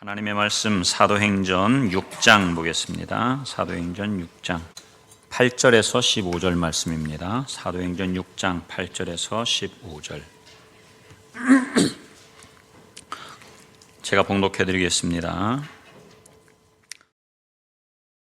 하나님의 말씀 사도행전 6장 보겠습니다. 사도행전 6장 8절에서 15절 말씀입니다. 사도행전 6장 8절에서 15절 제가 봉독해 드리겠습니다.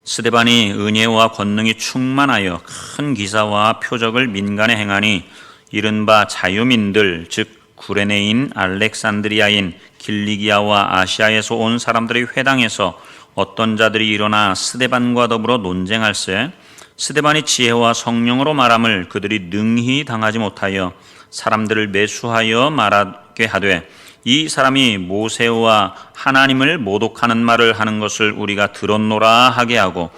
스데반이 은혜와 권능이 충만하여 큰 기사와 표적을 민간에 행하니 이른바 자유민들 즉 구레네인, 알렉산드리아인, 길리기아와 아시아에서 온 사람들의 회당에서 어떤 자들이 일어나 스데반과 더불어 논쟁할세 스데반이 지혜와 성령으로 말함을 그들이 능히 당하지 못하여 사람들을 매수하여 말하게 하되 이 사람이 모세와 하나님을 모독하는 말을 하는 것을 우리가 들었노라 하게 하고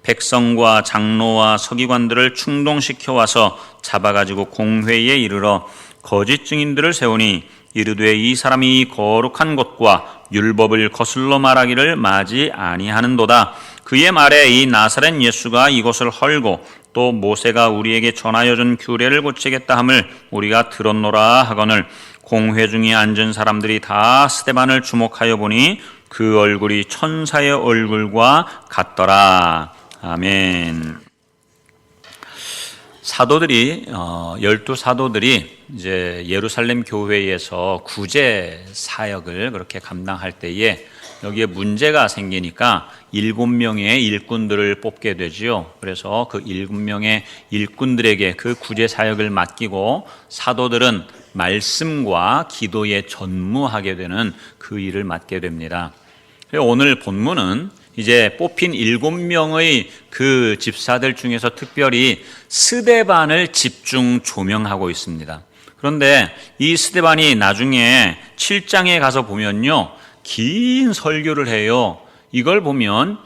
백성과 장로와 서기관들을 충동시켜 와서 잡아가지고 공회에 이르러 거짓 증인들을 세우니 이르되 이 사람이 거룩한 것과 율법을 거슬러 말하기를 마지 아니하는도다. 그의 말에 이 나사렛 예수가 이것을 헐고 또 모세가 우리에게 전하여 준 규례를 고치겠다 함을 우리가 들었노라 하거늘 공회 중에 앉은 사람들이 다 스데반을 주목하여 보니 그 얼굴이 천사의 얼굴과 같더라. 아멘. 사도들이 12사도들이 이제 예루살렘 교회에서 구제 사역을 그렇게 감당할 때에 여기에 문제가 생기니까 7명의 일꾼들을 뽑게 되지요. 그래서 그 7명의 일꾼들에게 그 구제 사역을 맡기고 사도들은 말씀과 기도에 전무하게 되는 그 일을 맡게 됩니다. 오늘 본문은 이제 뽑힌 7명의 그 집사들 중에서 특별히 스데반을 집중 조명하고 있습니다. 그런데 이 스데반이 나중에 7장에 가서 보면요, 긴 설교를 해요. 이걸 보면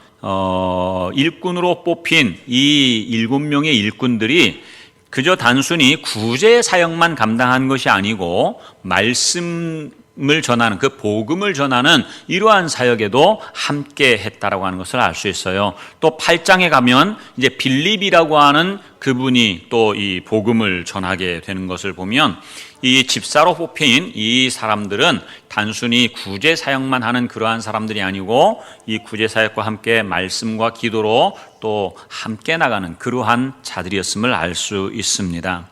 일꾼으로 뽑힌 이 7명의 일꾼들이 그저 단순히 구제 사역만 감당한 것이 아니고 말씀을 전하는 그 복음을 전하는 이러한 사역에도 함께 했다라고 하는 것을 알 수 있어요. 또 8장에 가면 이제 빌립이라고 하는 그분이 또 이 복음을 전하게 되는 것을 보면 이 집사로 뽑힌 이 사람들은 단순히 구제 사역만 하는 그러한 사람들이 아니고 이 구제 사역과 함께 말씀과 기도로 또 함께 나가는 그러한 자들이었음을 알 수 있습니다.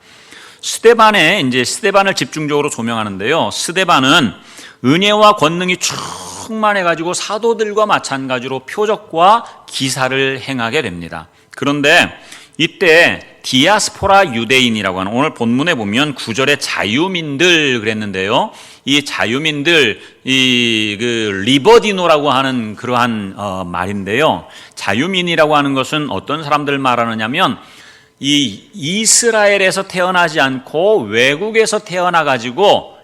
스데반을 집중적으로 조명하는데요. 스데반은 은혜와 권능이 충만해가지고 사도들과 마찬가지로 표적과 기사를 행하게 됩니다. 그런데 이때 디아스포라 유대인이라고 하는, 오늘 본문에 보면 9절에 자유민들 그랬는데요. 이 자유민들, 그 리버디노라고 하는 그러한 말인데요. 자유민이라고 하는 것은 어떤 사람들을 말하느냐면 이 이스라엘에서 태어나지 않고 외국에서 태어나가지고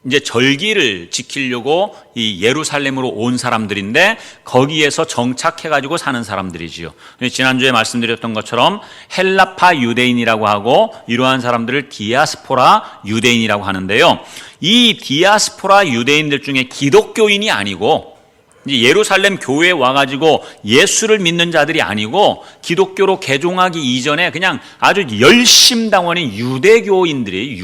이제 절기를 지키려고 이 예루살렘으로 온 사람들인데 거기에서 정착해가지고 사는 사람들이지요. 지난주에 말씀드렸던 것처럼 헬라파 유대인이라고 하고 이러한 사람들을 디아스포라 유대인이라고 하는데요. 이 디아스포라 유대인들 중에 기독교인이 아니고 이제 예루살렘 교회에 와가지고 예수를 믿는 자들이 아니고 기독교로 개종하기 이전에 그냥 아주 열심당원인 유대교인들.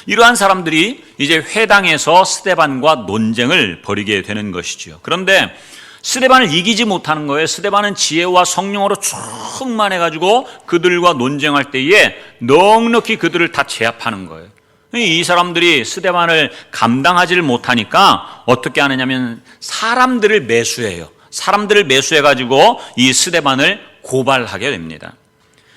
이러한 사람들이 이제 회당에서 스데반과 논쟁을 벌이게 되는 것이죠. 그런데 스데반을 이기지 못하는 거예요. 스데반은 지혜와 성령으로 충만해가지고 그들과 논쟁할 때에 넉넉히 그들을 다 제압하는 거예요. 이 사람들이 스데반을 감당하지를 못하니까 어떻게 하느냐면 사람들을 매수해요. 사람들을 매수해가지고 이 스데반을 고발하게 됩니다.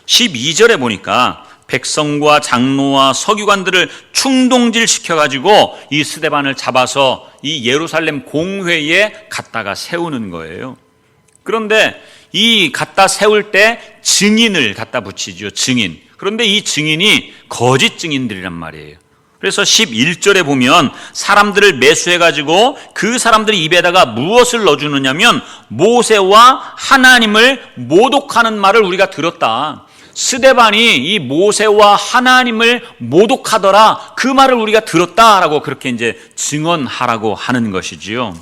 12절에 보니까 백성과 장로와 서기관들을 충동질시켜가지고 이 스데반을 잡아서 이 예루살렘 공회에 갖다가 세우는 거예요. 그런데 이 갖다 세울 때 증인을 갖다 붙이죠. 증인. 그런데 이 증인이 거짓 증인들이란 말이에요. 그래서 11절에 보면 사람들을 매수해가지고 그 사람들이 입에다가 무엇을 넣어주느냐면 모세와 하나님을 모독하는 말을 우리가 들었다. 스데반이 이 모세와 하나님을 모독하더라. 그 말을 우리가 들었다라고 그렇게 이제 증언하라고 하는 것이지요.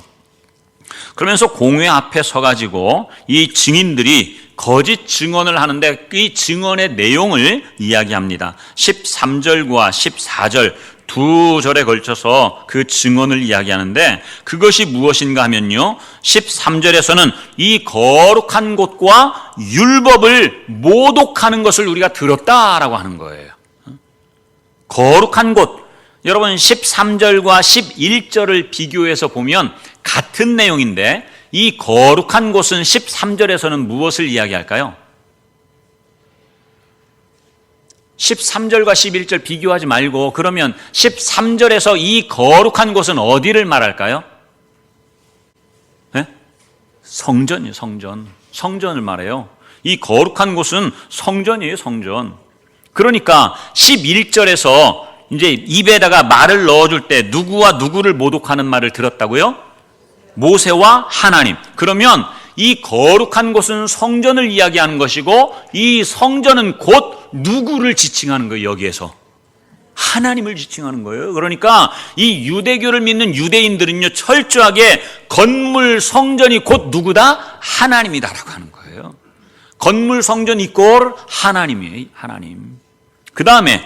그러면서 공회 앞에 서가지고 이 증인들이 거짓 증언을 하는데 이 증언의 내용을 이야기합니다. 13절과 14절 두 절에 걸쳐서 그 증언을 이야기하는데 그것이 무엇인가 하면요, 13절에서는 이 거룩한 곳과 율법을 모독하는 것을 우리가 들었다라고 하는 거예요. 거룩한 곳, 여러분 13절과 11절을 비교해서 보면 같은 내용인데 이 거룩한 곳은 13절에서는 무엇을 이야기할까요? 13절과 11절 비교하지 말고 그러면 13절에서 이 거룩한 곳은 어디를 말할까요? 네? 성전이에요. 성전을 말해요. 이 거룩한 곳은 성전이에요. 성전. 그러니까 11절에서 이제 입에다가 말을 넣어줄 때 누구와 누구를 모독하는 말을 들었다고요? 모세와 하나님. 그러면 이 거룩한 곳은 성전을 이야기하는 것이고 이 성전은 곧 누구를 지칭하는 거예요? 여기에서 하나님을 지칭하는 거예요. 그러니까 이 유대교를 믿는 유대인들은요, 철저하게 건물 성전이 곧 누구다? 하나님이다라고 하는 거예요. 건물 성전 이꼴 하나님이에요. 하나님. 그 다음에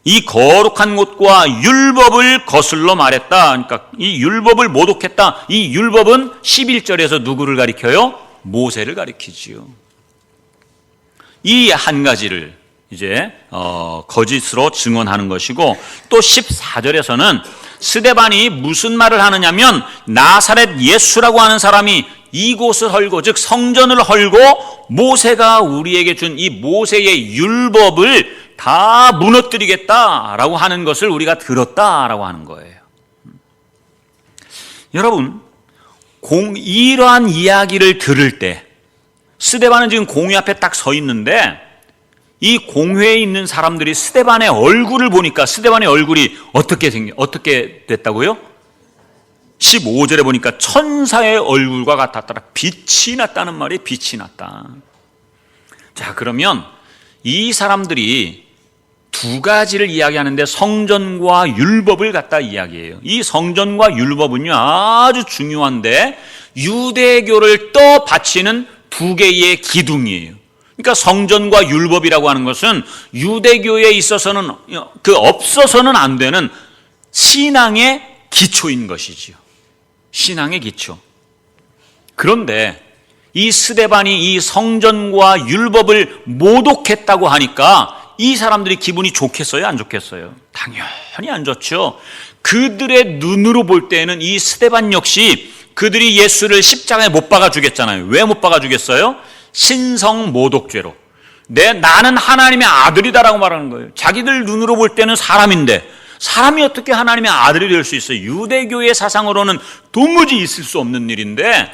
이 거룩한 곳과 율법을 거슬러 말했다. 그러니까 이 율법을 모독했다. 이 율법은 11절에서 누구를 가리켜요? 모세를 가리키지요. 이 한 가지를 이제 거짓으로 증언하는 것이고, 또 14절에서는 스데반이 무슨 말을 하느냐면 나사렛 예수라고 하는 사람이 이곳을 헐고, 즉 성전을 헐고 모세가 우리에게 준 이 모세의 율법을 다 무너뜨리겠다라고 하는 것을 우리가 들었다라고 하는 거예요. 여러분, 이러한 이야기를 들을 때 스데반은 지금 공회 앞에 딱 서 있는데 이 공회에 있는 사람들이 스데반의 얼굴을 보니까 스데반의 얼굴이 어떻게 됐다고요? 15절에 보니까 천사의 얼굴과 같았더라. 빛이 났다는 말이 빛이 났다. 자, 그러면 이 사람들이 두 가지를 이야기하는데 성전과 율법을 갖다 이야기해요. 이 성전과 율법은요, 아주 중요한데 유대교를 떠받치는 두 개의 기둥이에요. 그러니까 성전과 율법이라고 하는 것은 유대교에 있어서는 없어서는 안 되는 신앙의 기초인 것이지요. 신앙의 기초. 그런데 이 스데반이 이 성전과 율법을 모독했다고 하니까 이 사람들이 기분이 좋겠어요? 안 좋겠어요? 당연히 안 좋죠. 그들의 눈으로 볼 때는 이 스데반 역시 그들이 예수를 십자가에 못 박아 주겠잖아요. 왜 못 박아 주겠어요? 신성 모독죄로. 나는 하나님의 아들이다라고 말하는 거예요. 자기들 눈으로 볼 때는 사람인데 사람이 어떻게 하나님의 아들이 될 수 있어요? 유대교의 사상으로는 도무지 있을 수 없는 일인데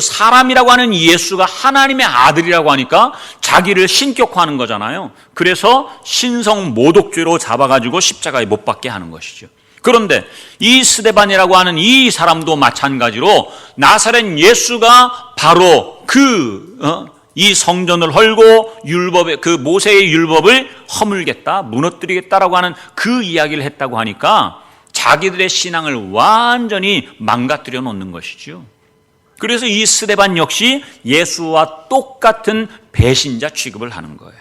사람이라고 하는 예수가 하나님의 아들이라고 하니까 자기를 신격화하는 거잖아요. 그래서 신성 모독죄로 잡아가지고 십자가에 못 박게 하는 것이죠. 그런데 이 스데반이라고 하는 이 사람도 마찬가지로 나사렛 예수가 바로 이 성전을 헐고 그 모세의 율법을 허물겠다, 무너뜨리겠다라고 하는 그 이야기를 했다고 하니까 자기들의 신앙을 완전히 망가뜨려 놓는 것이죠. 그래서 이 스데반 역시 예수와 똑같은 배신자 취급을 하는 거예요.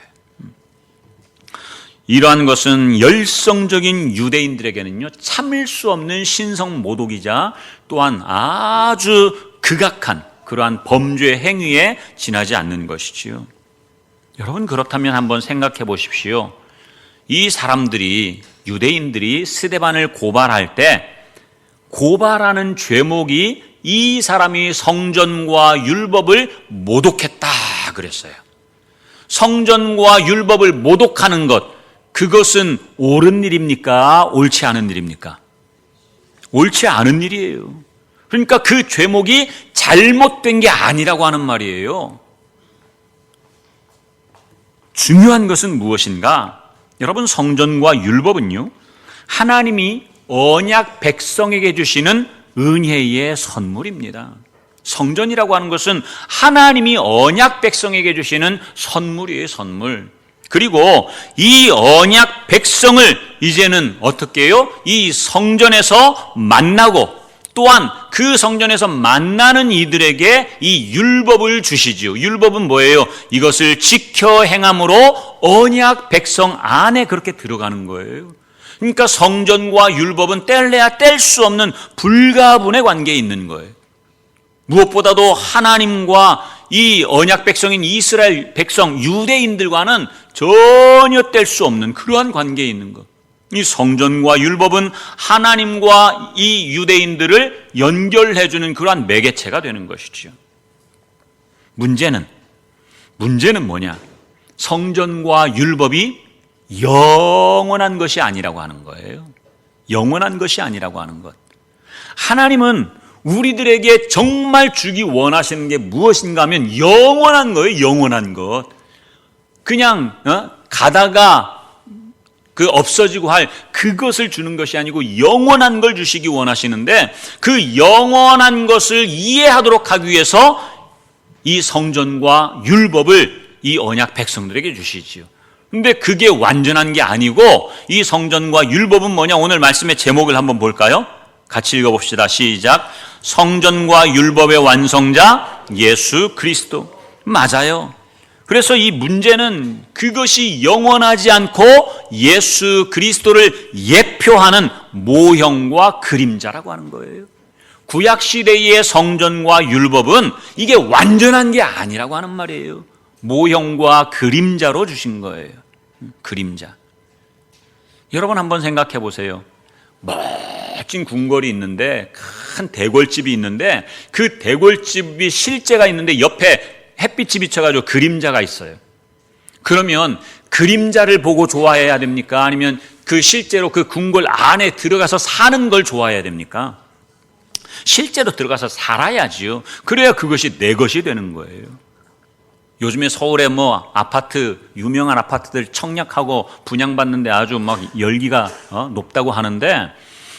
이러한 것은 열성적인 유대인들에게는요, 참을 수 없는 신성 모독이자 또한 아주 극악한 그러한 범죄 행위에 지나지 않는 것이지요. 여러분, 그렇다면 한번 생각해 보십시오. 이 사람들이, 유대인들이 스데반을 고발할 때 고발하는 죄목이 이 사람이 성전과 율법을 모독했다 그랬어요. 성전과 율법을 모독하는 것, 그것은 옳은 일입니까? 옳지 않은 일입니까? 옳지 않은 일이에요. 그러니까 그 죄목이 잘못된 게 아니라고 하는 말이에요. 중요한 것은 무엇인가? 여러분, 성전과 율법은요, 하나님이 언약 백성에게 주시는 은혜의 선물입니다. 성전이라고 하는 것은 하나님이 언약 백성에게 주시는 선물이에요, 선물. 그리고 이 언약 백성을 이제는 어떻게 해요? 이 성전에서 만나고 또한 그 성전에서 만나는 이들에게 이 율법을 주시지요. 율법은 뭐예요? 이것을 지켜 행함으로 언약 백성 안에 그렇게 들어가는 거예요. 그러니까 성전과 율법은 뗄래야 뗄 수 없는 불가분의 관계에 있는 거예요. 무엇보다도 하나님과 이 언약 백성인 이스라엘 백성, 유대인들과는 전혀 뗄 수 없는 그러한 관계에 있는 것. 이 성전과 율법은 하나님과 이 유대인들을 연결해주는 그러한 매개체가 되는 것이지요. 문제는 뭐냐? 성전과 율법이 영원한 것이 아니라고 하는 거예요. 영원한 것이 아니라고 하는 것. 하나님은 우리들에게 정말 주기 원하시는 게 무엇인가 하면 영원한 거예요. 영원한 것. 그냥 가다가 없어지고 할 그것을 주는 것이 아니고 영원한 걸 주시기 원하시는데, 그 영원한 것을 이해하도록 하기 위해서 이 성전과 율법을 이 언약 백성들에게 주시지요. 근데 그게 완전한 게 아니고, 이 성전과 율법은 뭐냐? 오늘 말씀의 제목을 한번 볼까요? 같이 읽어봅시다. 시작. 성전과 율법의 완성자 예수 그리스도. 맞아요. 그래서 이 문제는 그것이 영원하지 않고 예수 그리스도를 예표하는 모형과 그림자라고 하는 거예요. 구약시대의 성전과 율법은 이게 완전한 게 아니라고 하는 말이에요. 모형과 그림자로 주신 거예요. 그림자. 여러분 한번 생각해 보세요. 멋진 궁궐이 있는데, 큰 대궐집이 있는데, 그 대궐집이 실제가 있는데 옆에 햇빛이 비쳐가지고 그림자가 있어요. 그러면 그림자를 보고 좋아해야 됩니까? 아니면 그 실제로 그 궁궐 안에 들어가서 사는 걸 좋아해야 됩니까? 실제로 들어가서 살아야지요. 그래야 그것이 내 것이 되는 거예요. 요즘에 서울에 아파트, 유명한 아파트들 청약하고 분양받는데 아주 막 열기가 높다고 하는데,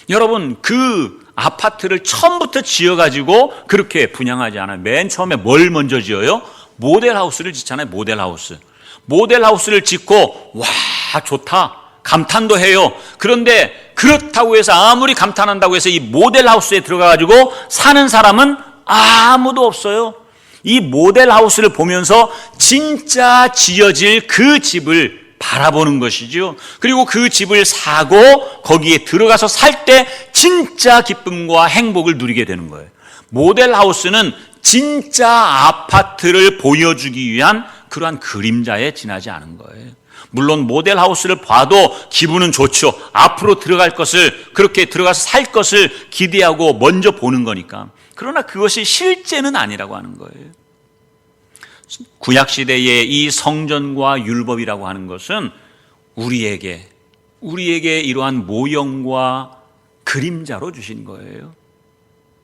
여러분 그 아파트를 처음부터 지어가지고 그렇게 분양하지 않아요. 맨 처음에 뭘 먼저 지어요? 모델하우스를 짓잖아요. 모델하우스를 짓고 와 좋다 감탄도 해요. 그런데 그렇다고 해서, 아무리 감탄한다고 해서 이 모델하우스에 들어가가지고 사는 사람은 아무도 없어요. 이 모델하우스를 보면서 진짜 지어질 그 집을 바라보는 것이죠. 그리고 그 집을 사고 거기에 들어가서 살 때 진짜 기쁨과 행복을 누리게 되는 거예요. 모델하우스는 진짜 아파트를 보여주기 위한 그러한 그림자에 지나지 않은 거예요. 물론 모델하우스를 봐도 기분은 좋죠. 앞으로 들어갈 것을, 그렇게 들어가서 살 것을 기대하고 먼저 보는 거니까. 그러나 그것이 실제는 아니라고 하는 거예요. 구약시대의 이 성전과 율법이라고 하는 것은 우리에게 이러한 모형과 그림자로 주신 거예요.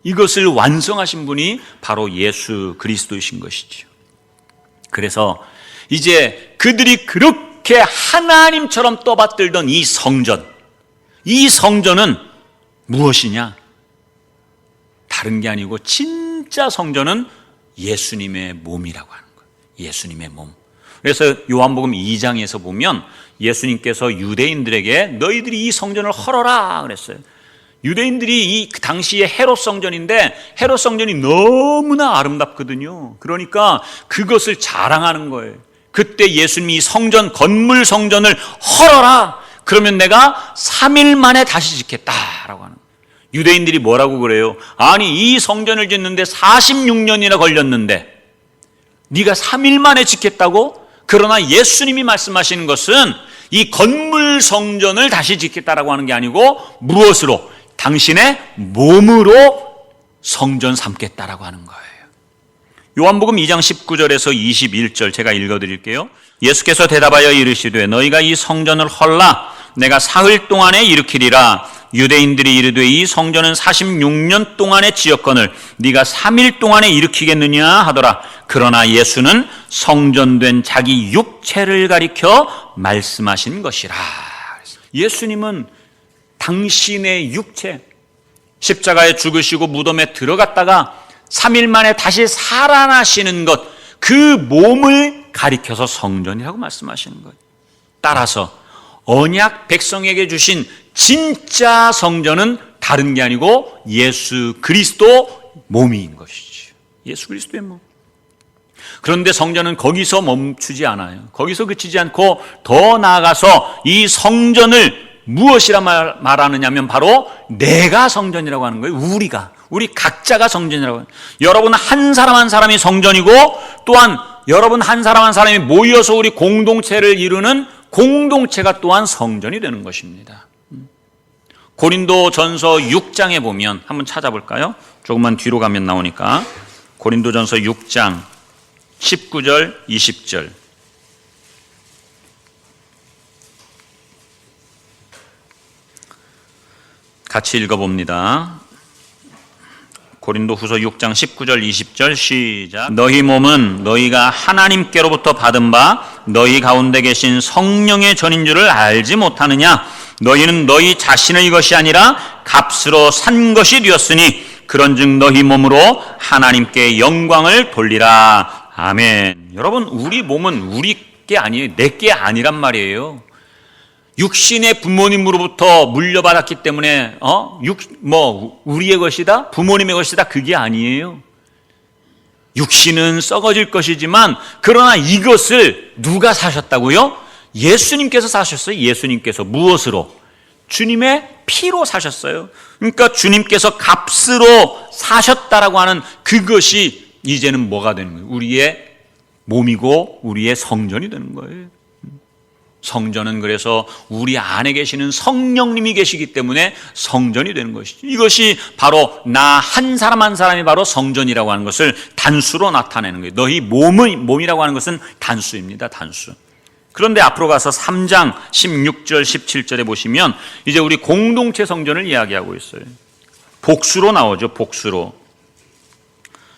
이것을 완성하신 분이 바로 예수 그리스도이신 것이죠. 그래서 이제 그들이 그렇게 하나님처럼 떠받들던 이 성전은 무엇이냐? 다른 게 아니고 진짜 성전은 예수님의 몸이라고 하는 거예요. 예수님의 몸. 그래서 요한복음 2장에서 보면 예수님께서 유대인들에게 너희들이 이 성전을 헐어라 그랬어요. 유대인들이 그 당시에 헤롯 성전인데, 헤롯 성전이 너무나 아름답거든요. 그러니까 그것을 자랑하는 거예요. 그때 예수님이 건물 성전을 헐어라. 그러면 내가 3일 만에 다시 짓겠다라고 하는 거예요. 유대인들이 뭐라고 그래요? 아니 이 성전을 짓는데 46년이나 걸렸는데 네가 3일 만에 짓겠다고? 그러나 예수님이 말씀하시는 것은 이 건물 성전을 다시 짓겠다라고 하는 게 아니고 무엇으로? 당신의 몸으로 성전 삼겠다라고 하는 거예요. 요한복음 2장 19절에서 21절 제가 읽어드릴게요. 예수께서 대답하여 이르시되 너희가 이 성전을 헐라 내가 사흘 동안에 일으키리라. 유대인들이 이르되 이 성전은 46년 동안에 지었거늘 네가 3일 동안에 일으키겠느냐 하더라. 그러나 예수는 성전된 자기 육체를 가리켜 말씀하신 것이라. 예수님은 당신의 육체, 십자가에 죽으시고 무덤에 들어갔다가 3일 만에 다시 살아나시는 것, 그 몸을 가리켜서 성전이라고 말씀하시는 거예요. 따라서 언약 백성에게 주신 진짜 성전은 다른 게 아니고 예수 그리스도 몸인 것이죠. 예수 그리스도의 몸. 그런데 성전은 거기서 멈추지 않아요. 거기서 그치지 않고 더 나아가서 이 성전을 무엇이라 말하느냐면 바로 내가 성전이라고 하는 거예요. 우리 각자가 성전이라고 해요. 여러분 한 사람 한 사람이 성전이고, 또한 여러분 한 사람 한 사람이 모여서 우리 공동체를 이루는 공동체가 또한 성전이 되는 것입니다. 고린도전서 6장에 보면 한번 찾아볼까요? 조금만 뒤로 가면 나오니까. 고린도전서 6장 19절 20절. 같이 읽어봅니다. 고린도후서 6장 19절 20절 시작. 너희 몸은 너희가 하나님께로부터 받은 바 너희 가운데 계신 성령의 전인 줄을 알지 못하느냐? 너희는 너희 자신의 것이 아니라 값으로 산 것이 되었으니 그런즉 너희 몸으로 하나님께 영광을 돌리라. 아멘. 여러분, 우리 몸은 우리 게 아니에요. 내 게 아니란 말이에요. 육신의 부모님으로부터 물려받았기 때문에 우리의 것이다, 부모님의 것이다, 그게 아니에요. 육신은 썩어질 것이지만 그러나 이것을 누가 사셨다고요? 예수님께서 사셨어요. 예수님께서 무엇으로? 주님의 피로 사셨어요. 그러니까 주님께서 값으로 사셨다라고 하는 그것이 이제는 뭐가 되는 거예요? 우리의 몸이고 우리의 성전이 되는 거예요. 성전은 그래서 우리 안에 계시는 성령님이 계시기 때문에 성전이 되는 것이죠. 이것이 바로 나 한 사람 한 사람이 바로 성전이라고 하는 것을 단수로 나타내는 거예요. 너희 몸이라고 하는 것은 단수입니다. 단수. 그런데 앞으로 가서 3장 16절 17절에 보시면 이제 우리 공동체 성전을 이야기하고 있어요. 복수로 나오죠. 복수로.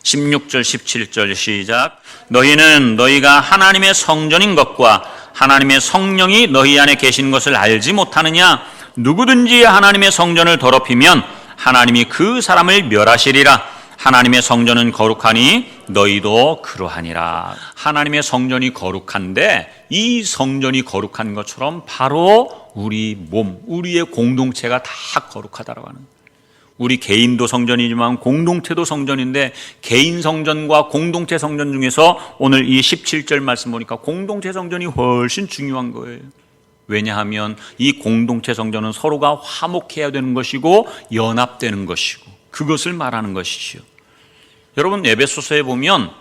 16절 17절 시작. 너희는 너희가 하나님의 성전인 것과 하나님의 성령이 너희 안에 계신 것을 알지 못하느냐? 누구든지 하나님의 성전을 더럽히면 하나님이 그 사람을 멸하시리라. 하나님의 성전은 거룩하니 너희도 그러하니라. 하나님의 성전이 거룩한데 이 성전이 거룩한 것처럼 바로 우리 몸, 우리의 공동체가 다 거룩하다라고 하는 거예요. 우리 개인도 성전이지만 공동체도 성전인데 개인 성전과 공동체 성전 중에서 오늘 이 17절 말씀 보니까 공동체 성전이 훨씬 중요한 거예요. 왜냐하면 이 공동체 성전은 서로가 화목해야 되는 것이고 연합되는 것이고 그것을 말하는 것이죠. 여러분 에베소서에 보면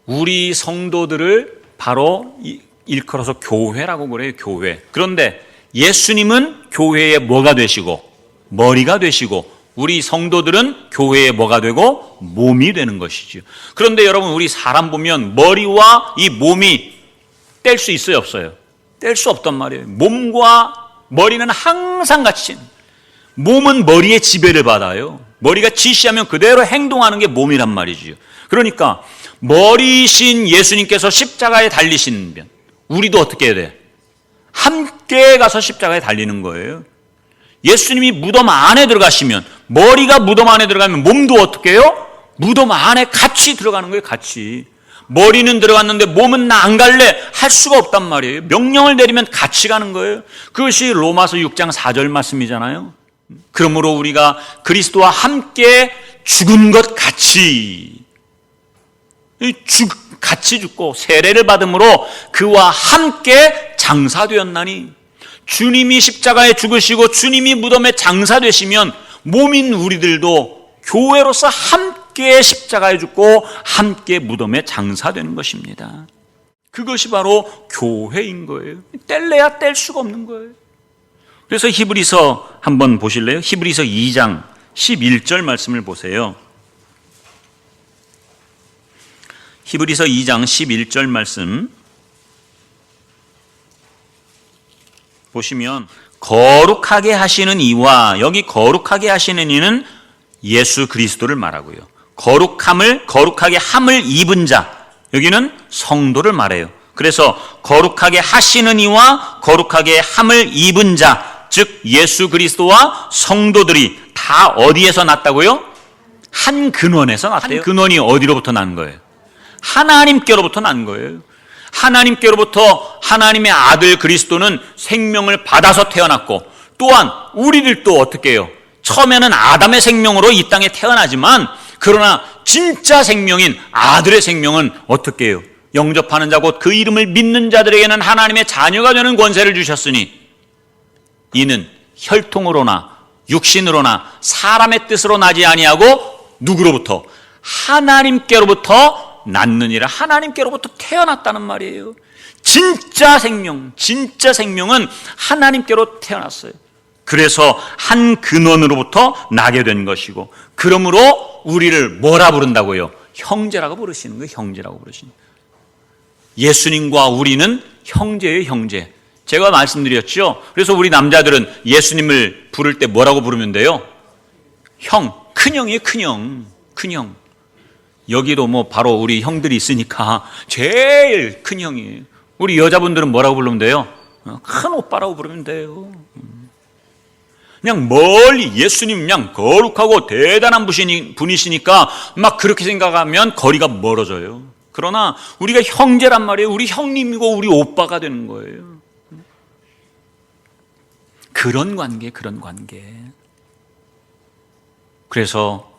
우리 성도들을 바로 일컬어서 교회라고 그래요. 교회. 그런데 예수님은 교회의 뭐가 되시고 머리가 되시고 우리 성도들은 교회의 뭐가 되고 몸이 되는 것이죠. 그런데 여러분 우리 사람 보면 머리와 이 몸이 뗄 수 있어요, 없어요? 뗄 수 없단 말이에요. 몸과 머리는 항상 같이, 몸은 머리의 지배를 받아요. 머리가 지시하면 그대로 행동하는 게 몸이란 말이죠. 그러니까 머리신 예수님께서 십자가에 달리시면 우리도 어떻게 해야 돼? 함께 가서 십자가에 달리는 거예요. 예수님이 무덤 안에 들어가시면, 머리가 무덤 안에 들어가면 몸도 어떻게 해요? 무덤 안에 같이 들어가는 거예요. 같이. 머리는 들어갔는데 몸은 나 안 갈래 할 수가 없단 말이에요. 명령을 내리면 같이 가는 거예요. 그것이 로마서 6장 4절 말씀이잖아요. 그러므로 우리가 그리스도와 함께 죽은 것 같이 죽고 세례를 받음으로 그와 함께 장사되었나니, 주님이 십자가에 죽으시고 주님이 무덤에 장사되시면 몸인 우리들도 교회로서 함께 십자가에 죽고 함께 무덤에 장사되는 것입니다. 그것이 바로 교회인 거예요. 뗄래야 뗄 수가 없는 거예요. 그래서 히브리서 한번 보실래요? 히브리서 2장 11절 말씀을 보세요. 히브리서 2장 11절 말씀 보시면 거룩하게 하시는 이와, 여기 거룩하게 하시는 이는 예수 그리스도를 말하고요. 거룩하게 함을 입은 자, 여기는 성도를 말해요. 그래서 거룩하게 하시는 이와 거룩하게 함을 입은 자, 즉 예수 그리스도와 성도들이 다 어디에서 났다고요? 한 근원에서 났대요. 한 근원이 어디로부터 난 거예요? 하나님께로부터 난 거예요. 하나님께로부터 하나님의 아들 그리스도는 생명을 받아서 태어났고, 또한 우리들도 어떻게 해요? 처음에는 아담의 생명으로 이 땅에 태어나지만, 그러나 진짜 생명인 아들의 생명은 어떻게 해요? 영접하는 자 곧 그 이름을 믿는 자들에게는 하나님의 자녀가 되는 권세를 주셨으니 이는 혈통으로나 육신으로나 사람의 뜻으로 나지 아니하고 누구로부터? 하나님께로부터 났느니라. 하나님께로부터 태어났다는 말이에요. 진짜 생명은 하나님께로 태어났어요. 그래서 한 근원으로부터 나게 된 것이고, 그러므로 우리를 뭐라 부른다고요? 형제라고 부르시는 거예요. 형제라고 부르시는 거예요. 예수님과 우리는 형제예요, 형제. 제가 말씀드렸죠. 그래서 우리 남자들은 예수님을 부를 때 뭐라고 부르면 돼요? 형, 큰형이에요, 큰형. 여기도 뭐 바로 우리 형들이 있으니까 제일 큰형이에요. 우리 여자분들은 뭐라고 부르면 돼요? 큰 오빠라고 부르면 돼요. 그냥 멀리 예수님 그냥 거룩하고 대단한 분이시니까 막 그렇게 생각하면 거리가 멀어져요. 그러나 우리가 형제란 말이에요. 우리 형님이고 우리 오빠가 되는 거예요. 그런 관계. 그래서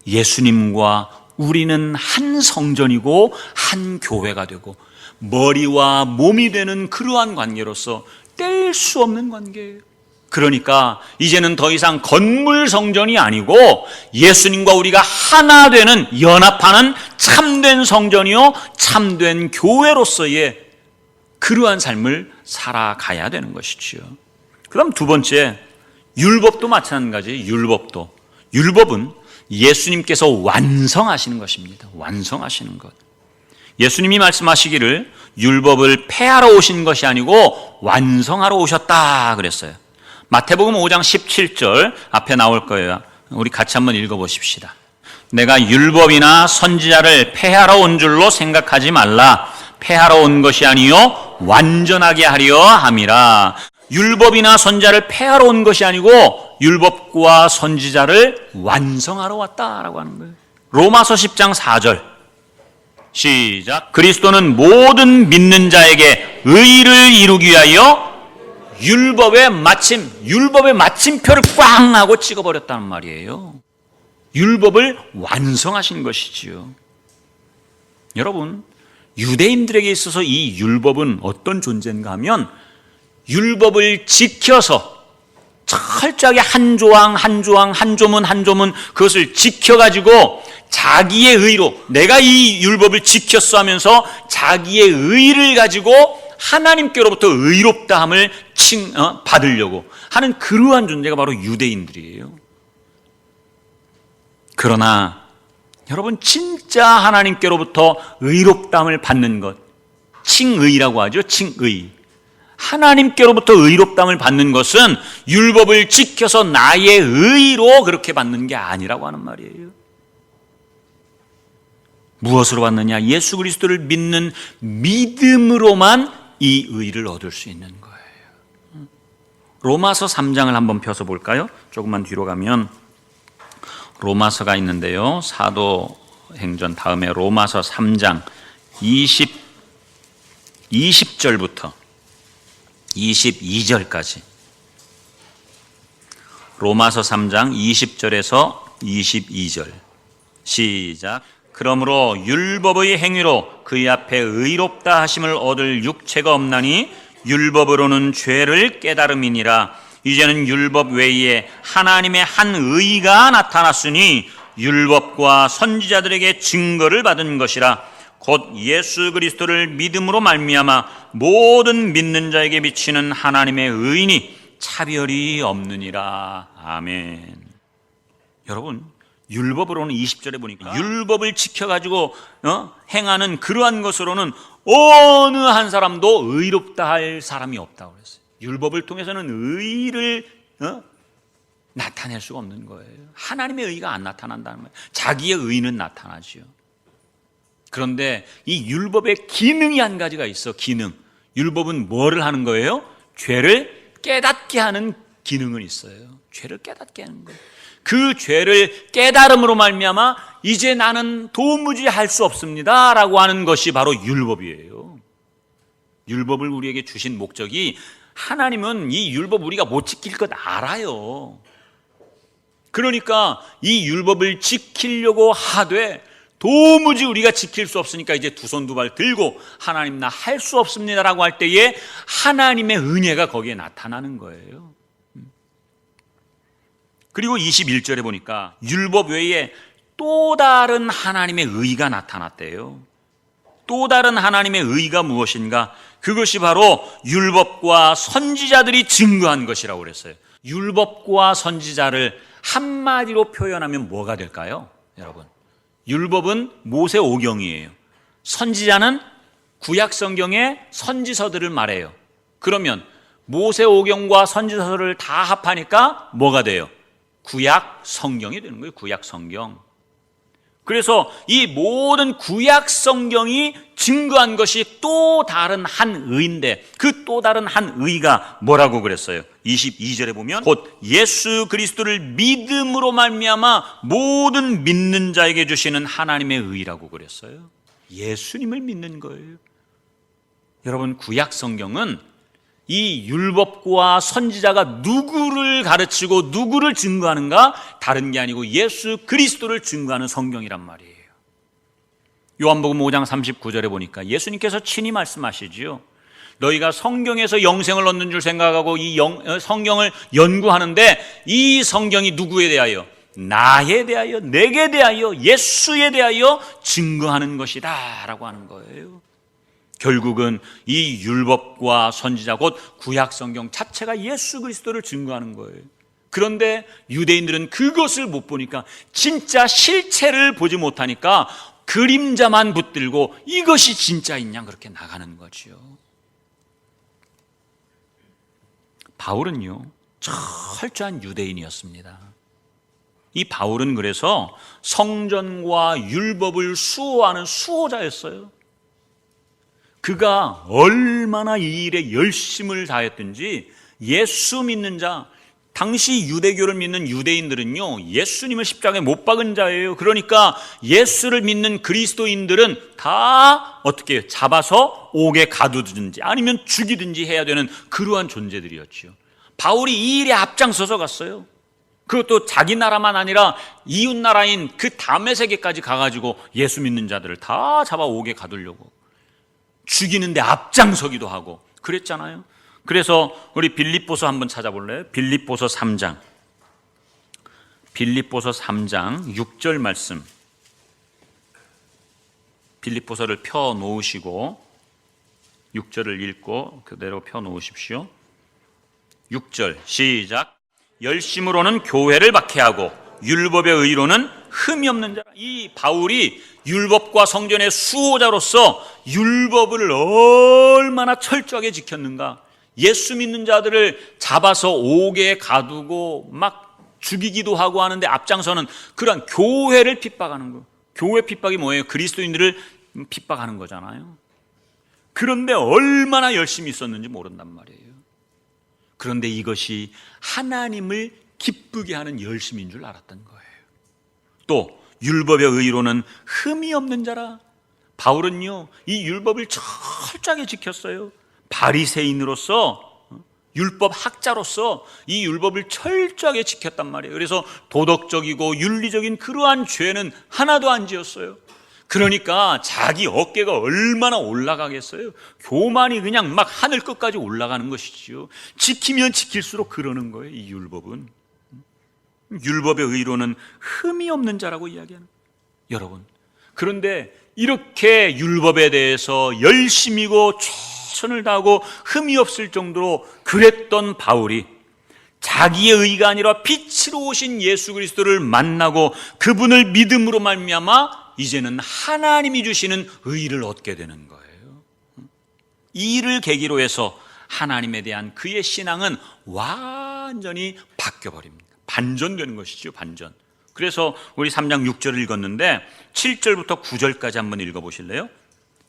예수님과 우리는 한 성전이고 한 교회가 되고 머리와 몸이 되는 그러한 관계로서 뗄 수 없는 관계예요. 그러니까 이제는 더 이상 건물 성전이 아니고 예수님과 우리가 하나 되는, 연합하는 참된 성전이요 참된 교회로서의 그러한 삶을 살아가야 되는 것이지요. 그럼 두 번째, 율법도 마찬가지예요. 율법은 예수님께서 완성하시는 것입니다. 완성하시는 것. 예수님이 말씀하시기를 율법을 폐하러 오신 것이 아니고 완성하러 오셨다 그랬어요. 마태복음 5장 17절 앞에 나올 거예요. 우리 같이 한번 읽어보십시다. 내가 율법이나 선지자를 폐하러 온 줄로 생각하지 말라. 폐하러 온 것이 아니요 완전하게 하려 함이라. 율법이나 선지자를 폐하러 온 것이 아니고 율법과 선지자를 완성하러 왔다라고 하는 거예요. 로마서 10장 4절 시작. 그리스도는 모든 믿는 자에게 의를 이루기 위하여 율법의 마침표를 꽝 하고 찍어버렸다는 말이에요. 율법을 완성하신 것이지요. 여러분, 유대인들에게 있어서 이 율법은 어떤 존재인가 하면 율법을 지켜서 철저하게 한 조항 한 조문 그것을 지켜가지고 자기의 의로 내가 이 율법을 지켰어 하면서 자기의 의를 가지고 하나님께로부터 의롭다함을 받으려고 하는 그러한 존재가 바로 유대인들이에요. 그러나 여러분, 진짜 하나님께로부터 의롭다함을 받는 것, 칭의라고 하죠. 칭의. 하나님께로부터 의롭다함을 받는 것은 율법을 지켜서 나의 의로 그렇게 받는 게 아니라고 하는 말이에요. 무엇으로 받느냐? 예수 그리스도를 믿는 믿음으로만 이 의를 얻을 수 있는 거예요. 로마서 3장을 한번 펴서 볼까요? 조금만 뒤로 가면 로마서가 있는데요. 사도행전 다음에 로마서 3장 20절부터 22절까지 로마서 3장 20절에서 22절 시작. 그러므로 율법의 행위로 그의 앞에 의롭다 하심을 얻을 육체가 없나니 율법으로는 죄를 깨달음이니라. 이제는 율법 외에 하나님의 한 의가 나타났으니 율법과 선지자들에게 증거를 받은 것이라. 곧 예수 그리스도를 믿음으로 말미암아 모든 믿는 자에게 비치는 하나님의 의인이 차별이 없느니라. 아멘. 여러분, 율법으로는 20절에 보니까 율법을 지켜가지고 행하는 그러한 것으로는 어느 한 사람도 의롭다 할 사람이 없다고 그랬어요. 율법을 통해서는 의를 나타낼 수가 없는 거예요. 하나님의 의가 안 나타난다는 거예요. 자기의 의는 나타나죠. 그런데 이 율법의 기능이 한 가지가 있어. 기능. 율법은 뭐를 하는 거예요? 죄를 깨닫게 하는 기능은 있어요. 죄를 깨닫게 하는 거예요. 그 죄를 깨달음으로 말미암아 이제 나는 도무지 할 수 없습니다 라고 하는 것이 바로 율법이에요. 율법을 우리에게 주신 목적이, 하나님은 이 율법 우리가 못 지킬 것 알아요. 그러니까 이 율법을 지키려고 하되 도무지 우리가 지킬 수 없으니까 이제 두 손 두 발 들고 하나님 나 할 수 없습니다라고 할 때에 하나님의 은혜가 거기에 나타나는 거예요. 그리고 21절에 보니까 율법 외에 또 다른 하나님의 의가 나타났대요. 또 다른 하나님의 의가 무엇인가? 그것이 바로 율법과 선지자들이 증거한 것이라고 그랬어요. 율법과 선지자를 한마디로 표현하면 뭐가 될까요? 여러분, 율법은 모세오경이에요. 선지자는 구약 성경의 선지서들을 말해요. 그러면 모세오경과 선지서를 다 합하니까 뭐가 돼요? 구약 성경이 되는 거예요. 구약 성경. 그래서 이 모든 구약 성경이 증거한 것이 또 다른 한 의인데, 그 또 다른 한 의가 뭐라고 그랬어요? 22절에 보면 곧 예수 그리스도를 믿음으로 말미암아 모든 믿는 자에게 주시는 하나님의 의라고 그랬어요. 예수님을 믿는 거예요. 여러분, 구약 성경은 이 율법과 선지자가 누구를 가르치고 누구를 증거하는가? 다른 게 아니고 예수 그리스도를 증거하는 성경이란 말이에요. 요한복음 5장 39절에 보니까 예수님께서 친히 말씀하시지요. 너희가 성경에서 영생을 얻는 줄 생각하고 이 성경을 연구하는데 이 성경이 누구에 대하여? 나에 대하여, 내게 대하여, 예수에 대하여 증거하는 것이다 라고 하는 거예요. 결국은 이 율법과 선지자 곧 구약 성경 자체가 예수 그리스도를 증거하는 거예요. 그런데 유대인들은 그것을 못 보니까, 진짜 실체를 보지 못하니까 그림자만 붙들고 이것이 진짜인 양 그렇게 나가는 거죠. 바울은요, 철저한 유대인이었습니다. 이 바울은 그래서 성전과 율법을 수호하는 수호자였어요. 그가 얼마나 이 일에 열심을 다했든지 예수 믿는 자, 당시 유대교를 믿는 유대인들은요, 예수님을 십자가에 못 박은 자예요. 그러니까 예수를 믿는 그리스도인들은 다 어떻게 해요? 잡아서 옥에 가두든지 아니면 죽이든지 해야 되는 그러한 존재들이었죠. 바울이 이 일에 앞장서서 갔어요. 그것도 자기 나라만 아니라 이웃 나라인 그 다메섹에까지 가가지고 예수 믿는 자들을 다 잡아 옥에 가두려고, 죽이는데 앞장서기도 하고 그랬잖아요. 그래서 우리 빌립보서 한번 찾아볼래요? 빌립보서 3장 6절 말씀, 빌립보서를 펴 놓으시고 6절을 읽고 그대로 펴 놓으십시오. 6절 시작. 열심으로는 교회를 박해하고 율법의 의로는 흠이 없는 자라. 이 바울이 율법과 성전의 수호자로서 율법을 얼마나 철저하게 지켰는가. 예수 믿는 자들을 잡아서 옥에 가두고 막 죽이기도 하고 하는데 앞장서는 그런 교회를 핍박하는 거. 교회 핍박이 뭐예요? 그리스도인들을 핍박하는 거잖아요. 그런데 얼마나 열심히 있었는지 모른단 말이에요. 그런데 이것이 하나님을 기쁘게 하는 열심인 줄 알았던 거예요. 또 율법의 의로는 흠이 없는 자라. 바울은요, 이 율법을 철저하게 지켰어요. 바리새인으로서, 율법 학자로서 이 율법을 철저하게 지켰단 말이에요. 그래서 도덕적이고 윤리적인 그러한 죄는 하나도 안 지었어요. 그러니까 자기 어깨가 얼마나 올라가겠어요. 교만이 그냥 막 하늘 끝까지 올라가는 것이지요. 지키면 지킬수록 그러는 거예요. 이 율법은. 율법의 의로는 흠이 없는 자라고 이야기하는 거예요. 여러분, 그런데 이렇게 율법에 대해서 열심이고 최선을 다하고 흠이 없을 정도로 그랬던 바울이 자기의 의가 아니라 빛으로 오신 예수 그리스도를 만나고 그분을 믿음으로 말미암아 이제는 하나님이 주시는 의를 얻게 되는 거예요. 이 일을 계기로 해서 하나님에 대한 그의 신앙은 완전히 바뀌어버립니다. 반전되는 것이죠. 반전. 그래서 우리 3장 6절을 읽었는데 7절부터 9절까지 한번 읽어보실래요?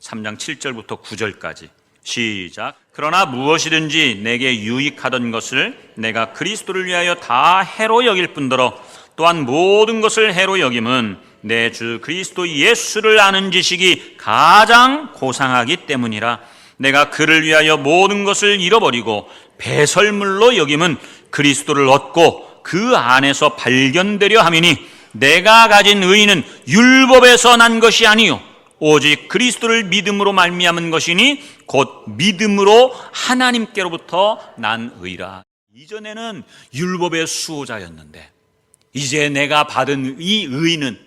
3장 7절부터 9절까지 시작. 그러나 무엇이든지 내게 유익하던 것을 내가 그리스도를 위하여 다 해로 여길 뿐더러 또한 모든 것을 해로 여김은 내 주 그리스도 예수를 아는 지식이 가장 고상하기 때문이라. 내가 그를 위하여 모든 것을 잃어버리고 배설물로 여김은 그리스도를 얻고 그 안에서 발견되려 함이니 내가 가진 의는 율법에서 난 것이 아니요 오직 그리스도를 믿음으로 말미암은 것이니 곧 믿음으로 하나님께로부터 난 의라. 이전에는 율법의 수호자였는데 이제 내가 받은 이 의는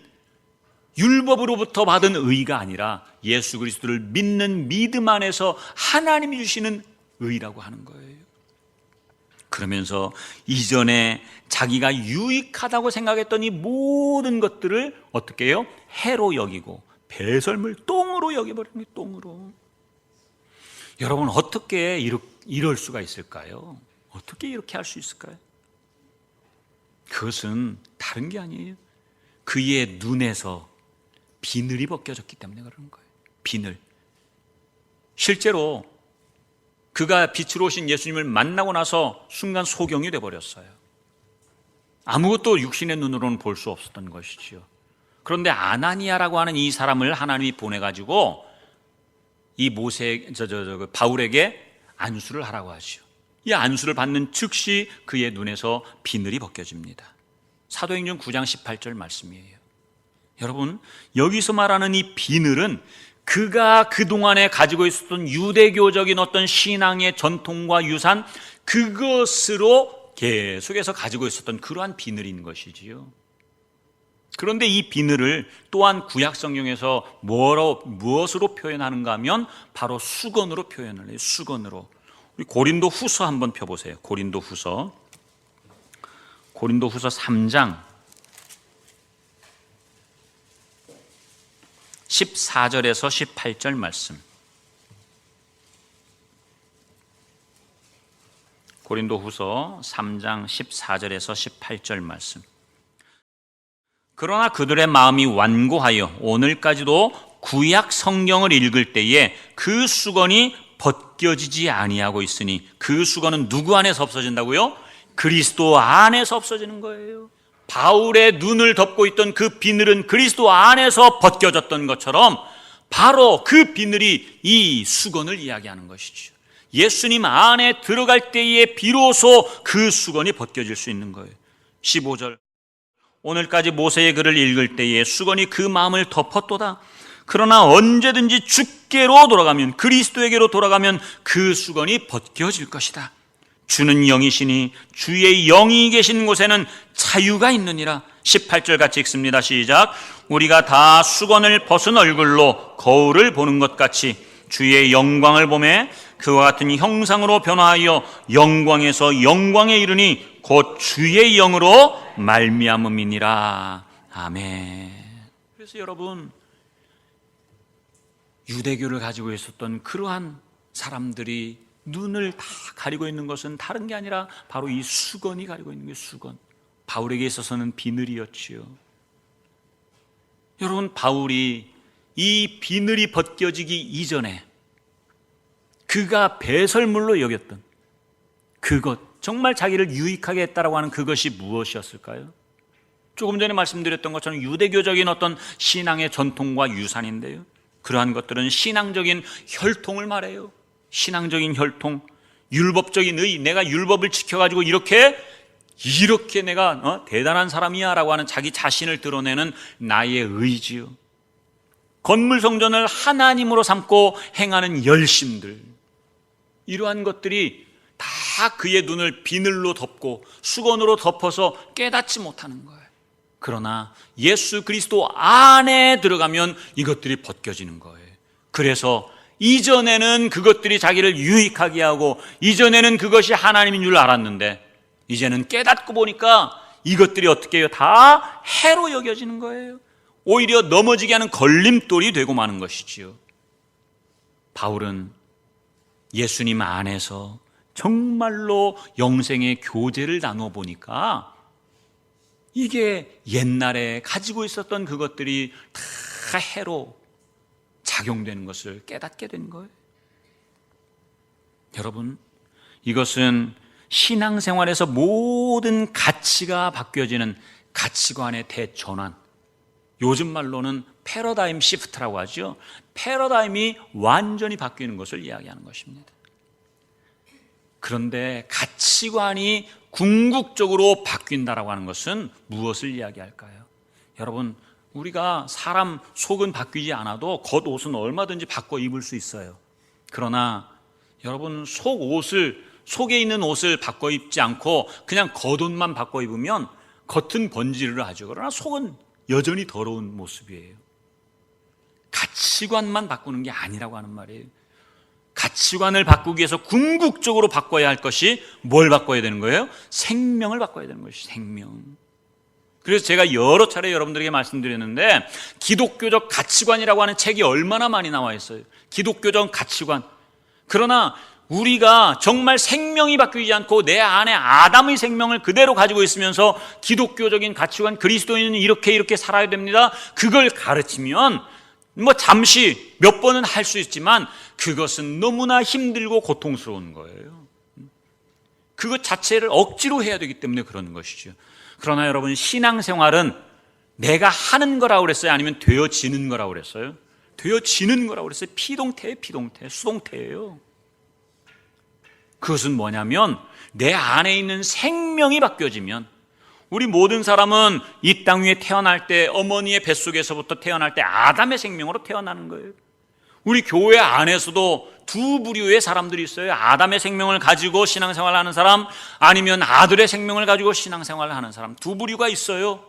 율법으로부터 받은 의가 아니라 예수 그리스도를 믿는 믿음 안에서 하나님이 주시는 의라고 하는 거예요. 그러면서 이전에 자기가 유익하다고 생각했던 이 모든 것들을 어떻게 해요? 해로 여기고 배설물, 똥으로 여겨버리는 거예요. 똥으로. 여러분, 어떻게 이럴 수가 있을까요? 어떻게 이렇게 할 수 있을까요? 그것은 다른 게 아니에요. 그의 눈에서 비늘이 벗겨졌기 때문에 그러는 거예요. 비늘. 실제로 그가 빛으로 오신 예수님을 만나고 나서 순간 소경이 돼버렸어요. 아무것도 육신의 눈으로는 볼 수 없었던 것이지요. 그런데 아나니아라고 하는 이 사람을 하나님이 보내가지고 이 바울에게 안수를 하라고 하죠. 이 안수를 받는 즉시 그의 눈에서 비늘이 벗겨집니다. 사도행전 9장 18절 말씀이에요. 여러분, 여기서 말하는 이 비늘은 그가 그동안에 가지고 있었던 유대교적인 어떤 신앙의 전통과 유산, 그것으로 계속해서 가지고 있었던 그러한 비늘인 것이지요. 그런데 이 비늘을 또한 구약 성경에서 무엇으로 표현하는가 하면 바로 수건으로 표현을 해요. 수건으로. 우리 고린도 후서 한번 펴보세요. 고린도 후서 3장 14절에서 18절 말씀. 고린도 후서 3장 14절에서 18절 말씀. 그러나 그들의 마음이 완고하여 오늘까지도 구약 성경을 읽을 때에 그 수건이 벗겨지지 아니하고 있으니, 그 수건은 누구 안에서 없어진다고요? 그리스도 안에서 없어지는 거예요. 바울의 눈을 덮고 있던 그 비늘은 그리스도 안에서 벗겨졌던 것처럼 바로 그 비늘이 이 수건을 이야기하는 것이죠. 예수님 안에 들어갈 때에 비로소 그 수건이 벗겨질 수 있는 거예요. 15절. 오늘까지 모세의 글을 읽을 때에 수건이 그 마음을 덮었도다. 그러나 언제든지 주께로 돌아가면, 그리스도에게로 돌아가면 그 수건이 벗겨질 것이다. 주는 영이시니 주의 영이 계신 곳에는 자유가 있느니라. 18절 같이 읽습니다. 시작. 우리가 다 수건을 벗은 얼굴로 거울을 보는 것 같이 주의 영광을 보매 그와 같은 형상으로 변화하여 영광에서 영광에 이르니 곧 주의 영으로 말미암음이니라. 아멘. 그래서 여러분, 유대교를 가지고 있었던 그러한 사람들이 눈을 다 가리고 있는 것은 다른 게 아니라 바로 이 수건이 가리고 있는 게 수건. 바울에게 있어서는 비늘이었지요. 여러분, 바울이 이 비늘이 벗겨지기 이전에 그가 배설물로 여겼던 그것, 정말 자기를 유익하게 했다라고 하는 그것이 무엇이었을까요? 조금 전에 말씀드렸던 것처럼 유대교적인 어떤 신앙의 전통과 유산인데요, 그러한 것들은 신앙적인 혈통을 말해요. 신앙적인 혈통, 율법적인 의, 내가 율법을 지켜가지고 이렇게 내가 대단한 사람이야 라고 하는 자기 자신을 드러내는 나의 의지요. 건물 성전을 하나님으로 삼고 행하는 열심들, 이러한 것들이 다 그의 눈을 비늘로 덮고 수건으로 덮어서 깨닫지 못하는 거예요. 그러나 예수 그리스도 안에 들어가면 이것들이 벗겨지는 거예요. 그래서 이전에는 그것들이 자기를 유익하게 하고 이전에는 그것이 하나님인 줄 알았는데 이제는 깨닫고 보니까 이것들이 어떻게 해요? 다 해로 여겨지는 거예요. 오히려 넘어지게 하는 걸림돌이 되고 마는 것이지요. 바울은 예수님 안에서 정말로 영생의 교제를 나누어 보니까 이게 옛날에 가지고 있었던 그것들이 다 해로 작용되는 것을 깨닫게 된 거예요. 여러분, 이것은 신앙생활에서 모든 가치가 바뀌어지는 가치관의 대전환, 요즘 말로는 패러다임 시프트라고 하죠. 패러다임이 완전히 바뀌는 것을 이야기하는 것입니다. 그런데 가치관이 궁극적으로 바뀐다라고 하는 것은 무엇을 이야기할까요? 여러분, 우리가 사람 속은 바뀌지 않아도 겉옷은 얼마든지 바꿔 입을 수 있어요. 그러나 여러분, 속에 있는 옷을 바꿔 입지 않고 그냥 겉옷만 바꿔 입으면 겉은 번지르르 하죠. 그러나 속은 여전히 더러운 모습이에요. 가치관만 바꾸는 게 아니라고 하는 말이에요. 가치관을 바꾸기 위해서 궁극적으로 바꿔야 할 것이 뭘 바꿔야 되는 거예요? 생명을 바꿔야 되는 것이 생명. 그래서 제가 여러 차례 여러분들에게 말씀드렸는데 기독교적 가치관이라고 하는 책이 얼마나 많이 나와 있어요. 기독교적 가치관. 그러나 우리가 정말 생명이 바뀌지 않고 내 안에 아담의 생명을 그대로 가지고 있으면서 기독교적인 가치관, 그리스도인은 이렇게 살아야 됩니다, 그걸 가르치면 잠시 몇 번은 할 수 있지만 그것은 너무나 힘들고 고통스러운 거예요. 그것 자체를 억지로 해야 되기 때문에 그런 것이죠. 그러나 여러분, 신앙생활은 내가 하는 거라고 그랬어요? 아니면 되어지는 거라고 그랬어요? 되어지는 거라고 그랬어요. 피동태, 수동태예요. 그것은 뭐냐면 내 안에 있는 생명이 바뀌어지면, 우리 모든 사람은 이 땅 위에 태어날 때 어머니의 뱃속에서부터 태어날 때 아담의 생명으로 태어나는 거예요. 우리 교회 안에서도 두 부류의 사람들이 있어요. 아담의 생명을 가지고 신앙생활을 하는 사람, 아니면 아들의 생명을 가지고 신앙생활을 하는 사람, 두 부류가 있어요.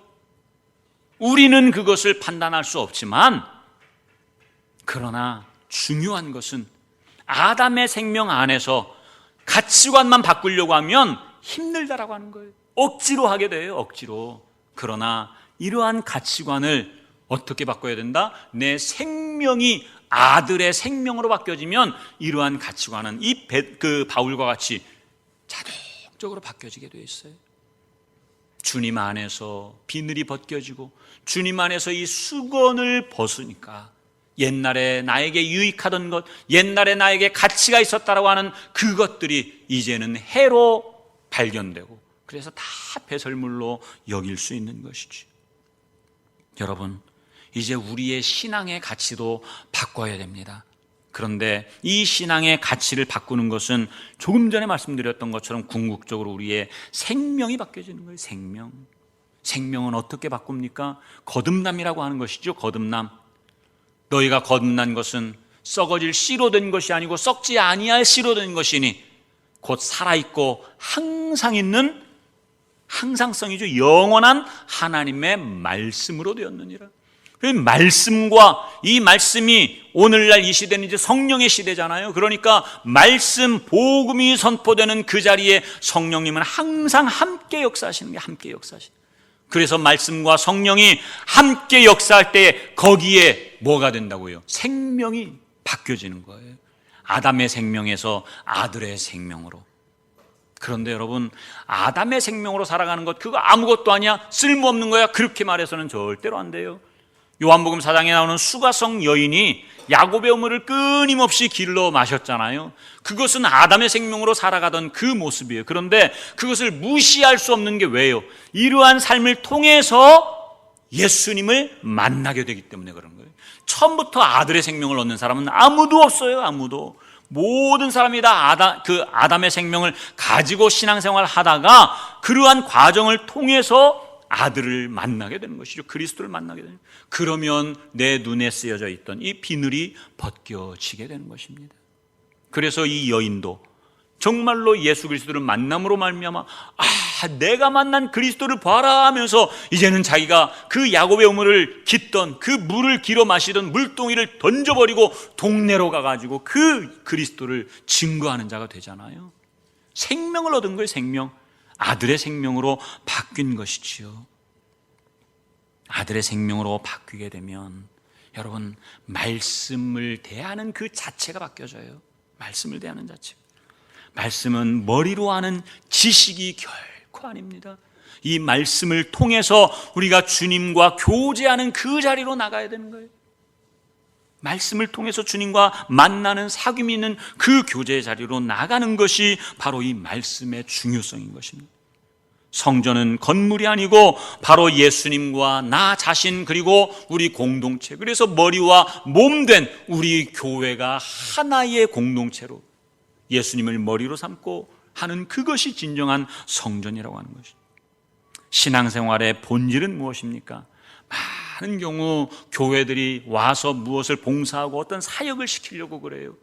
우리는 그것을 판단할 수 없지만, 그러나 중요한 것은 아담의 생명 안에서 가치관만 바꾸려고 하면 힘들다라고 하는 거예요. 억지로 하게 돼요, 억지로. 그러나 이러한 가치관을 어떻게 바꿔야 된다? 내 생명이 아들의 생명으로 바뀌어지면 이러한 가치관은 바울과 같이 자동적으로 바뀌어지게 되어 있어요. 주님 안에서 비늘이 벗겨지고 주님 안에서 이 수건을 벗으니까 옛날에 나에게 유익하던 것, 옛날에 나에게 가치가 있었다라고 하는 그것들이 이제는 해로 발견되고, 그래서 다 배설물로 여길 수 있는 것이지. 여러분, 이제 우리의 신앙의 가치도 바꿔야 됩니다. 그런데 이 신앙의 가치를 바꾸는 것은 조금 전에 말씀드렸던 것처럼 궁극적으로 우리의 생명이 바뀌어지는 거예요. 생명은 어떻게 바꿉니까? 거듭남이라고 하는 것이죠. 거듭남. 너희가 거듭난 것은 썩어질 씨로 된 것이 아니고 썩지 아니할 씨로 된 것이니 곧 살아있고 항상 있는, 항상성이죠, 영원한 하나님의 말씀으로 되었느니라. 말씀과 이 말씀이 오늘날 이 시대는 이제 성령의 시대잖아요. 그러니까 말씀, 복음이 선포되는 그 자리에 성령님은 항상 함께 역사하시는 게, 함께 역사하시는. 그래서 말씀과 성령이 함께 역사할 때 거기에 뭐가 된다고요? 생명이 바뀌어지는 거예요. 아담의 생명에서 아들의 생명으로. 그런데 여러분, 아담의 생명으로 살아가는 것, 그거 아무것도 아니야, 쓸모없는 거야, 그렇게 말해서는 절대로 안 돼요. 요한복음 4장에 나오는 수가성 여인이 야곱의 우물을 끊임없이 길러 마셨잖아요. 그것은 아담의 생명으로 살아가던 그 모습이에요. 그런데 그것을 무시할 수 없는 게 왜요? 이러한 삶을 통해서 예수님을 만나게 되기 때문에 그런 거예요. 처음부터 아들의 생명을 얻는 사람은 아무도 없어요. 아무도. 모든 사람이 다 아담의 생명을 가지고 신앙생활을 하다가 그러한 과정을 통해서 아들을 만나게 되는 것이죠. 그리스도를 만나게 되는. 그러면 내 눈에 쓰여져 있던 이 비늘이 벗겨지게 되는 것입니다. 그래서 이 여인도 정말로 예수 그리스도를 만남으로 말미암아 내가 만난 그리스도를 봐라 하면서 이제는 자기가 그 야곱의 우물을 깃던, 그 물을 길어 마시던 물동이를 던져버리고 동네로 가가지고 그 그리스도를 증거하는 자가 되잖아요. 생명을 얻은 거예요. 생명. 아들의 생명으로 바뀐 것이지요. 아들의 생명으로 바뀌게 되면 여러분, 말씀을 대하는 그 자체가 바뀌어져요. 말씀을 대하는 자체. 말씀은 머리로 아는 지식이 결코 아닙니다. 이 말씀을 통해서 우리가 주님과 교제하는 그 자리로 나가야 되는 거예요. 말씀을 통해서 주님과 만나는, 사귐이 있는 그 교제의 자리로 나가는 것이 바로 이 말씀의 중요성인 것입니다. 성전은 건물이 아니고 바로 예수님과 나 자신, 그리고 우리 공동체, 그래서 머리와 몸된 우리 교회가 하나의 공동체로 예수님을 머리로 삼고 하는 그것이 진정한 성전이라고 하는 것입니다. 신앙생활의 본질은 무엇입니까? 많은 경우 교회들이 와서 무엇을 봉사하고 어떤 사역을 시키려고 그래요.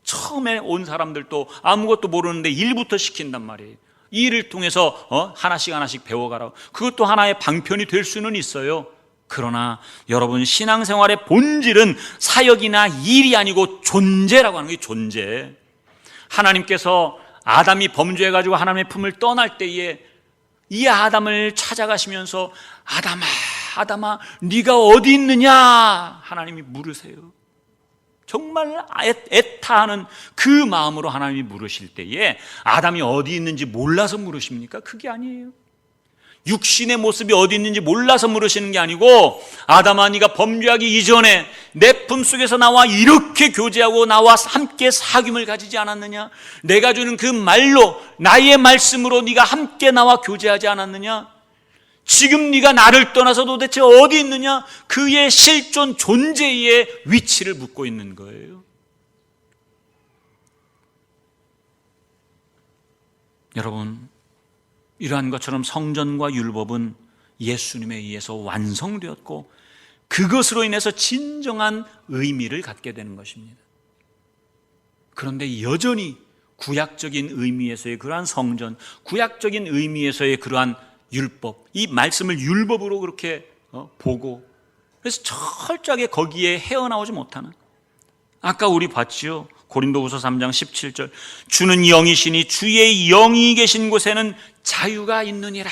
처음에 온 사람들도 아무것도 모르는데 일부터 시킨단 말이에요. 이 일을 통해서 하나씩 하나씩 배워가라. 그것도 하나의 방편이 될 수는 있어요. 그러나 여러분, 신앙생활의 본질은 사역이나 일이 아니고 존재라고 하는 게 존재. 하나님께서 아담이 범죄해가지고 하나님의 품을 떠날 때에 이 아담을 찾아가시면서 아담아, 아담아, 네가 어디 있느냐 하나님이 물으세요. 정말 애타하는 그 마음으로 하나님이 물으실 때에 아담이 어디 있는지 몰라서 물으십니까? 그게 아니에요. 육신의 모습이 어디 있는지 몰라서 물으시는 게 아니고, 아담아, 네가 범죄하기 이전에 내 품속에서 나와 이렇게 교제하고 나와 함께 사귐을 가지지 않았느냐? 내가 주는 그 말로, 나의 말씀으로 네가 함께 나와 교제하지 않았느냐? 지금 네가 나를 떠나서 도대체 어디 있느냐? 그의 실존 존재의 위치를 묻고 있는 거예요. 여러분, 이러한 것처럼 성전과 율법은 예수님에 의해서 완성되었고 그것으로 인해서 진정한 의미를 갖게 되는 것입니다. 그런데 여전히 구약적인 의미에서의 그러한 성전, 구약적인 의미에서의 그러한 율법, 이 말씀을 율법으로 그렇게 보고, 그래서 철저하게 거기에 헤어나오지 못하는, 아까 우리 봤지요. 고린도후서 3장 17절, 주는 영이시니 주의 영이 계신 곳에는 자유가 있느니라.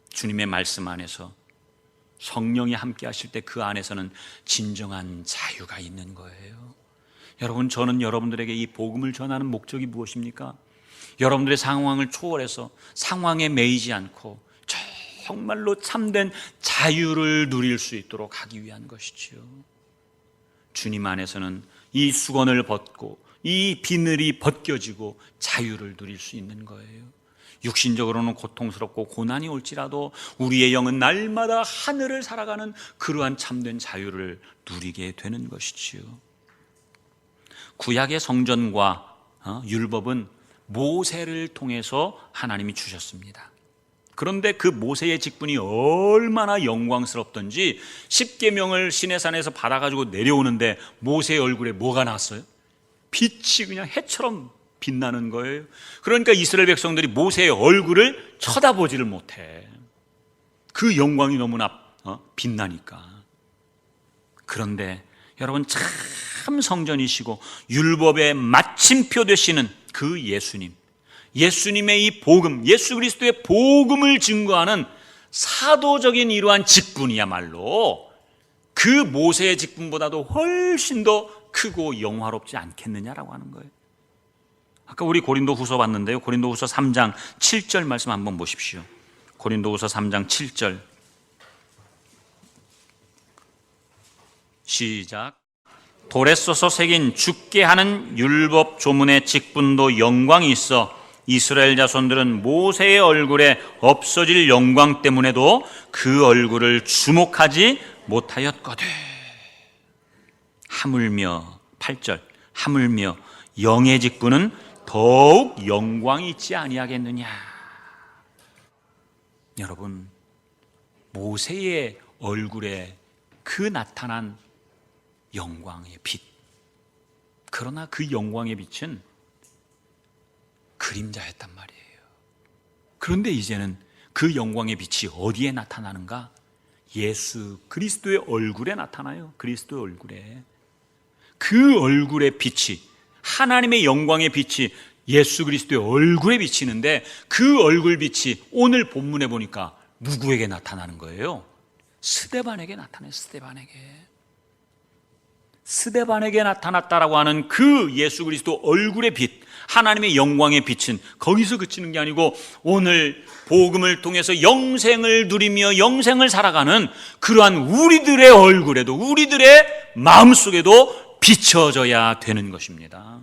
주님의 말씀 안에서 성령이 함께 하실 때 그 안에서는 진정한 자유가 있는 거예요. 여러분, 저는 여러분들에게 이 복음을 전하는 목적이 무엇입니까? 여러분들의 상황을 초월해서 상황에 매이지 않고 정말로 참된 자유를 누릴 수 있도록 하기 위한 것이지요. 주님 안에서는 이 수건을 벗고 이 비늘이 벗겨지고 자유를 누릴 수 있는 거예요. 육신적으로는 고통스럽고 고난이 올지라도 우리의 영은 날마다 하늘을 살아가는 그러한 참된 자유를 누리게 되는 것이지요. 구약의 성전과 율법은 모세를 통해서 하나님이 주셨습니다. 그런데 그 모세의 직분이 얼마나 영광스럽던지 십계명을 시내산에서 받아가지고 내려오는데 모세의 얼굴에 뭐가 났어요? 빛이 그냥 해처럼 빛나는 거예요. 그러니까 이스라엘 백성들이 모세의 얼굴을 쳐다보지를 못해. 그 영광이 너무나 빛나니까. 그런데 여러분, 참 성전이시고 율법의 마침표 되시는 그 예수님, 예수님의 이 복음, 예수 그리스도의 복음을 증거하는 사도적인 이러한 직분이야말로 그 모세의 직분보다도 훨씬 더 크고 영화롭지 않겠느냐라고 하는 거예요. 아까 우리 고린도후서 봤는데요. 고린도후서 3장 7절 말씀 한번 보십시오. 고린도후서 3장 7절 시작. 돌에 써서 새긴 죽게 하는 율법 조문의 직분도 영광이 있어 이스라엘 자손들은 모세의 얼굴에 없어질 영광 때문에도 그 얼굴을 주목하지 못하였거든. 하물며 8절, 하물며 영의 직분은 더욱 영광이 있지 아니하겠느냐. 여러분, 모세의 얼굴에 그 나타난 영광의 빛, 그러나 그 영광의 빛은 그림자였단 말이에요. 그런데 이제는 그 영광의 빛이 어디에 나타나는가? 예수 그리스도의 얼굴에 나타나요. 그리스도의 얼굴에. 그 얼굴의 빛이, 하나님의 영광의 빛이 예수 그리스도의 얼굴에 비치는데 그 얼굴 빛이 오늘 본문에 보니까 누구에게 나타나는 거예요? 스데반에게 나타나요. 스데반에게 나타났다라고 하는 그 예수 그리스도 얼굴의 빛, 하나님의 영광의 빛은 거기서 그치는 게 아니고 오늘 복음을 통해서 영생을 누리며 영생을 살아가는 그러한 우리들의 얼굴에도, 우리들의 마음속에도 비춰져야 되는 것입니다.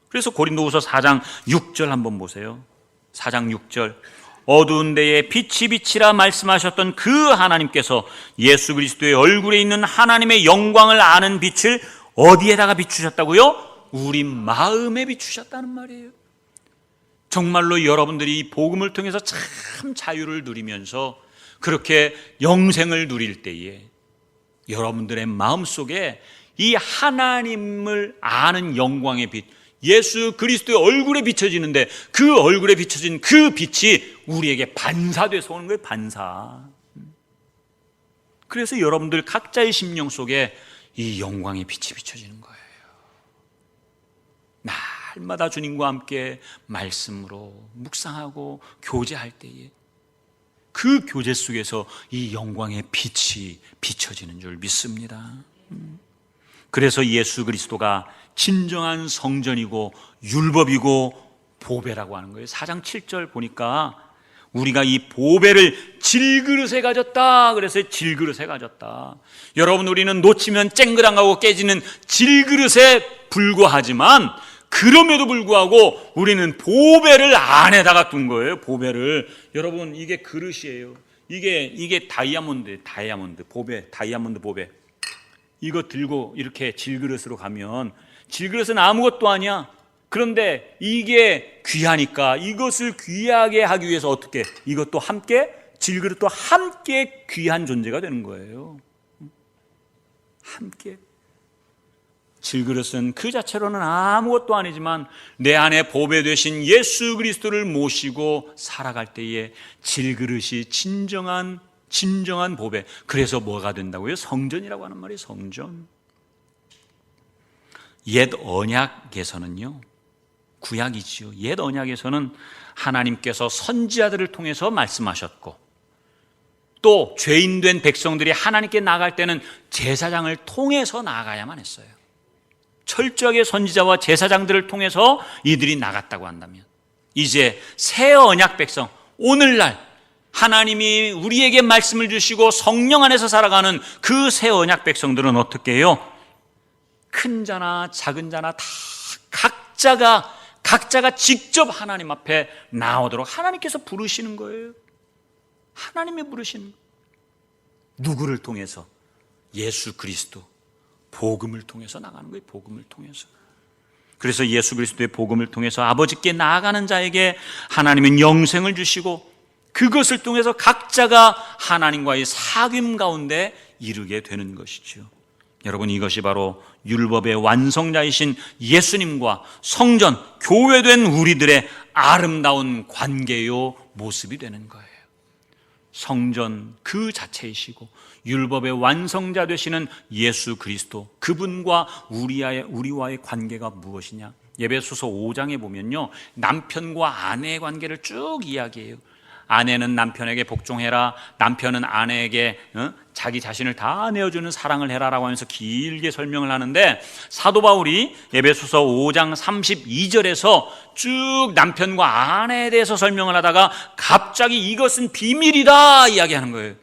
그래서 고린도후서 4장 6절 한번 보세요. 4장 6절, 어두운 데에 빛이 비치라 말씀하셨던 그 하나님께서 예수 그리스도의 얼굴에 있는 하나님의 영광을 아는 빛을 어디에다가 비추셨다고요? 우리 마음에 비추셨다는 말이에요. 정말로 여러분들이 이 복음을 통해서 참 자유를 누리면서 그렇게 영생을 누릴 때에 여러분들의 마음속에 이 하나님을 아는 영광의 빛, 예수 그리스도의 얼굴에 비춰지는데 그 얼굴에 비춰진 그 빛이 우리에게 반사돼서 오는 거예요. 반사. 그래서 여러분들 각자의 심령 속에 이 영광의 빛이 비춰지는 거예요. 날마다 주님과 함께 말씀으로 묵상하고 교제할 때에 그 교제 속에서 이 영광의 빛이 비춰지는 줄 믿습니다. 그래서 예수 그리스도가 진정한 성전이고 율법이고 보배라고 하는 거예요. 4장 7절 보니까 우리가 이 보배를 질그릇에 가졌다. 그래서 질그릇에 가졌다. 여러분, 우리는 놓치면 쨍그랑하고 깨지는 질그릇에 불과하지만 그럼에도 불구하고 우리는 보배를 안에다가 둔 거예요. 보배를. 여러분, 이게 그릇이에요. 이게 다이아몬드 보배, 다이아몬드 보배. 이거 들고 이렇게 질그릇으로 가면 질그릇은 아무것도 아니야. 그런데 이게 귀하니까 이것을 귀하게 하기 위해서 어떻게? 이것도 함께, 질그릇도 함께 귀한 존재가 되는 거예요. 함께. 질그릇은 그 자체로는 아무것도 아니지만 내 안에 보배 되신 예수 그리스도를 모시고 살아갈 때에 질그릇이 진정한 보배. 그래서 뭐가 된다고요? 성전이라고 하는 말이 성전. 옛 언약에서는요, 구약이지요. 옛 언약에서는 하나님께서 선지자들을 통해서 말씀하셨고 또 죄인된 백성들이 하나님께 나아갈 때는 제사장을 통해서 나아가야만 했어요. 철저하게 선지자와 제사장들을 통해서 이들이 나갔다고 한다면 이제 새 언약 백성, 오늘날 하나님이 우리에게 말씀을 주시고 성령 안에서 살아가는 그 새 언약 백성들은 어떻게 해요? 큰 자나 작은 자나 다 각자가 직접 하나님 앞에 나오도록 하나님께서 부르시는 거예요. 하나님이 부르시는 거예요. 누구를 통해서? 예수 그리스도, 복음을 통해서 나가는 거예요. 복음을 통해서. 그래서 예수 그리스도의 복음을 통해서 아버지께 나아가는 자에게 하나님은 영생을 주시고 그것을 통해서 각자가 하나님과의 사귐 가운데 이르게 되는 것이죠. 여러분, 이것이 바로 율법의 완성자이신 예수님과 성전, 교회된 우리들의 아름다운 관계요 모습이 되는 거예요. 성전 그 자체이시고 율법의 완성자 되시는 예수 그리스도, 그분과 우리와의 관계가 무엇이냐? 에베소서 5장에 보면요, 남편과 아내의 관계를 쭉 이야기해요. 아내는 남편에게 복종해라, 남편은 아내에게 자기 자신을 다 내어주는 사랑을 해라라고 하면서 길게 설명을 하는데, 사도 바울이 에베소서 5장 32절에서 쭉 남편과 아내에 대해서 설명을 하다가 갑자기 이것은 비밀이다 이야기하는 거예요.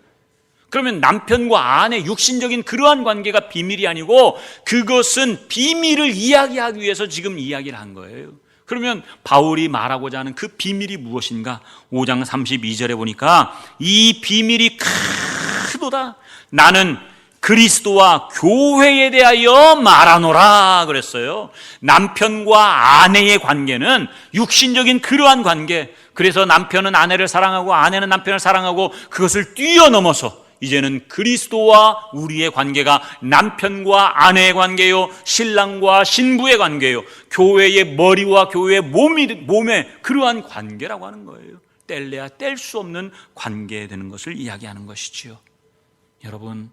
그러면 남편과 아내 육신적인 그러한 관계가 비밀이 아니고 그것은 비밀을 이야기하기 위해서 지금 이야기를 한 거예요. 그러면 바울이 말하고자 하는 그 비밀이 무엇인가? 5장 32절에 보니까 이 비밀이 크도다. 나는 그리스도와 교회에 대하여 말하노라 그랬어요. 남편과 아내의 관계는 육신적인 그러한 관계, 그래서 남편은 아내를 사랑하고 아내는 남편을 사랑하고 그것을 뛰어넘어서 이제는 그리스도와 우리의 관계가 남편과 아내의 관계요, 신랑과 신부의 관계요, 교회의 머리와 교회의 몸의 그러한 관계라고 하는 거예요. 뗄래야 뗄 수 없는 관계 되는 것을 이야기하는 것이지요. 여러분,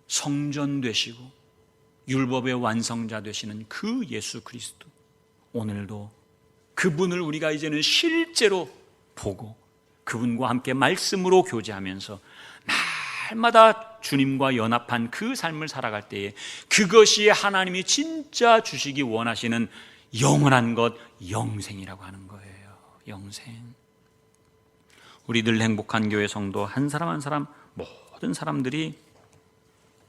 성전 되시고 율법의 완성자 되시는 그 예수 그리스도, 오늘도 그분을 우리가 이제는 실제로 보고 그분과 함께 말씀으로 교제하면서 날마다 주님과 연합한 그 삶을 살아갈 때에 그것이 하나님이 진짜 주시기 원하시는 영원한 것, 영생이라고 하는 거예요. 영생. 우리들 행복한 교회 성도 한 사람 한 사람, 모든 사람들이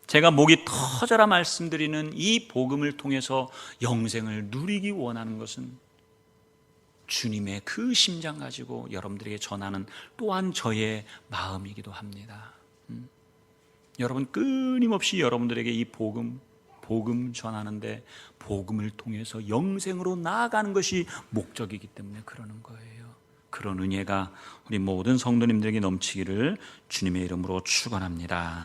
제가 목이 터져라 말씀드리는 이 복음을 통해서 영생을 누리기 원하는 것은 주님의 그 심장 가지고 여러분들에게 전하는 또한 저의 마음이기도 합니다. 여러분, 끊임없이 여러분들에게 이 복음 전하는데 복음을 통해서 영생으로 나아가는 것이 목적이기 때문에 그러는 거예요. 그런 은혜가 우리 모든 성도님들에게 넘치기를 주님의 이름으로 축원합니다.